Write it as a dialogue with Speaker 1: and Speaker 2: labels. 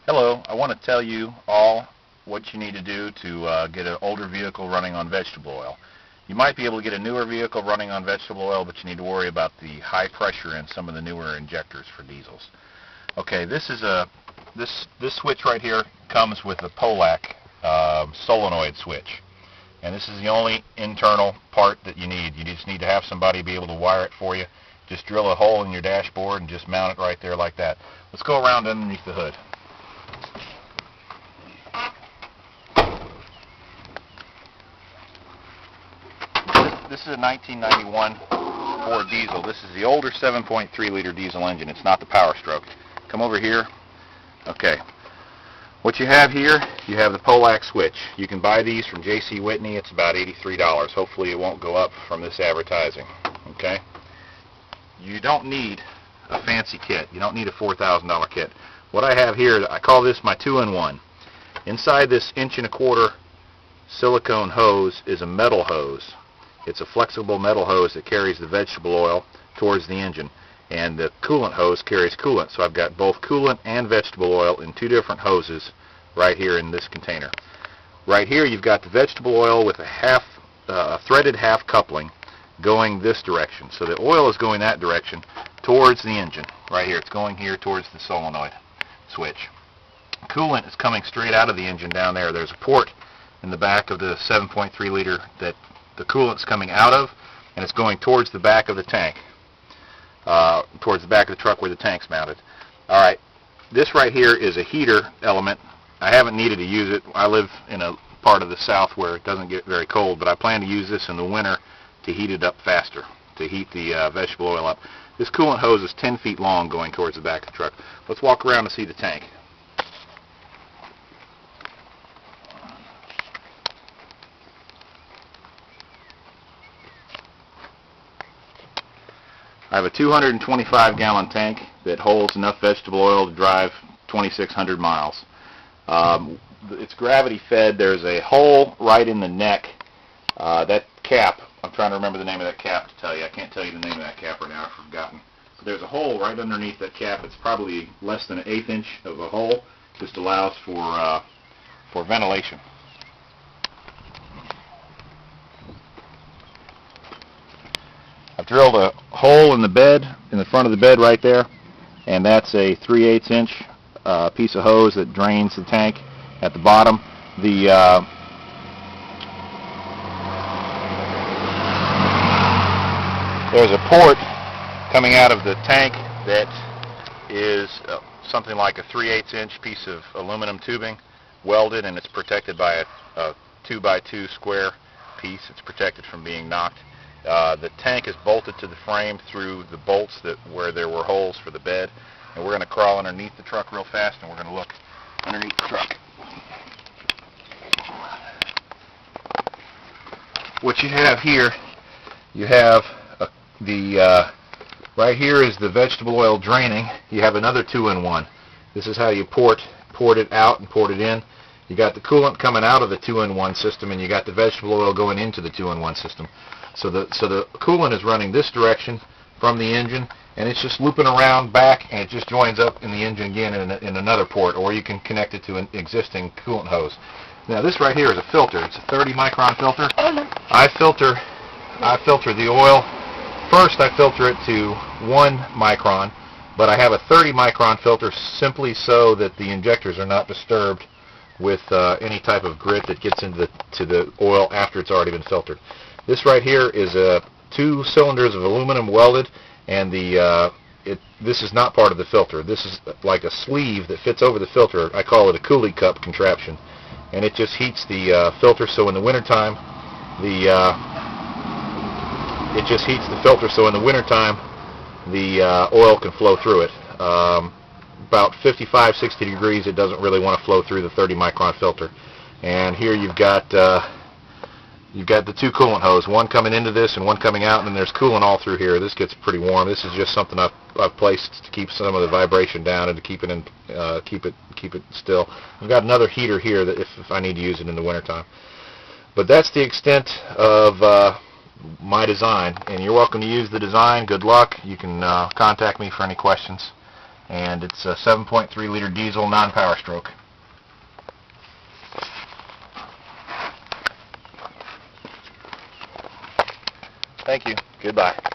Speaker 1: Hello, I want to tell you all what you need to do to get an older vehicle running on vegetable oil. You might be able to get a newer vehicle running on vegetable oil, but you need to worry about the high pressure in some of the newer injectors for diesels. Okay, this switch right here comes with a Polac solenoid switch, and this is the only internal part that you need. You just need to have somebody be able to wire it for you. Just drill a hole in your dashboard and just mount it right there like that. Let's go around underneath the hood. This is a 1991 Ford diesel. This is the older 7.3 liter diesel engine. It's not the Power Stroke. Come over here. Okay. What you have here, you have the Polac switch. You can buy these from J.C. Whitney. It's about $83. Hopefully it won't go up from this advertising. Okay. You don't need a fancy kit. You don't need a $4,000 kit. What I have here, I call this my 2-in-1. Inside this 1.25" silicone hose is a metal hose. It's a flexible metal hose that carries the vegetable oil towards the engine, and the coolant hose carries coolant. So I've got both coolant and vegetable oil in two different hoses right here in this container. Right here you've got the vegetable oil with a threaded half coupling going this direction. So the oil is going that direction towards the engine. Right here, it's going here towards the solenoid switch. Coolant is coming straight out of the engine down there. There's a port in the back of the 7.3 liter that the coolant's coming out of, and it's going towards the back of the tank, towards the back of the truck where the tank's mounted. Alright, this right here is a heater element. I haven't needed to use it. I live in a part of the south where it doesn't get very cold, but I plan to use this in the winter to heat it up faster, to heat the vegetable oil up. This coolant hose is 10 feet long going towards the back of the truck. Let's walk around and see the tank. I have a 225-gallon tank that holds enough vegetable oil to drive 2,600 miles. It's gravity fed. There's a hole right in the neck. That cap, I'm trying to remember the name of that cap to tell you. I can't tell you the name of that cap right now. I've forgotten. But there's a hole right underneath that cap. It's probably less than an 1/8 inch of a hole. Just allows for ventilation. I've drilled a hole in the bed, in the front of the bed right there, and that's a 3/8 inch piece of hose that drains the tank at the bottom. There's a port coming out of the tank that is something like a 3/8 inch piece of aluminum tubing welded, and it's protected by a 2x2 square piece. It's protected from being knocked. The tank is bolted to the frame through the bolts where there were holes for the bed, and we're going to crawl underneath the truck real fast, and we're going to look underneath the truck. What you have here, you have right here is the vegetable oil draining. You have another 2-in-1. This is how you port it out and port it in. You got the coolant coming out of the 2-in-1 system, and you got the vegetable oil going into the 2-in-1 system. So the coolant is running this direction from the engine, and it's just looping around back, and it just joins up in the engine again in another port, or you can connect it to an existing coolant hose. Now this right here is a filter. It's a 30 micron filter. I filter the oil. First I filter it to 1 micron, but I have a 30 micron filter simply so that the injectors are not disturbed with any type of grit that gets into the oil after it's already been filtered. This right here is 2 cylinders of aluminum welded, and this is not part of the filter. This is like a sleeve that fits over the filter. I call it a coolie cup contraption, and it just heats the filter. So in the wintertime, it just heats the filter. So in the wintertime, the oil can flow through it. About 55, 60 degrees, it doesn't really want to flow through the 30 micron filter. And here you've got the 2 coolant hoses, one coming into this and one coming out, and then there's coolant all through here. This gets pretty warm. This is just something I've placed to keep some of the vibration down and to keep it still. I've got another heater here that if I need to use it in the wintertime. But that's the extent of my design, and you're welcome to use the design. Good luck. You can contact me for any questions, and it's a 7.3 liter diesel, non-power stroke. Thank you. Goodbye.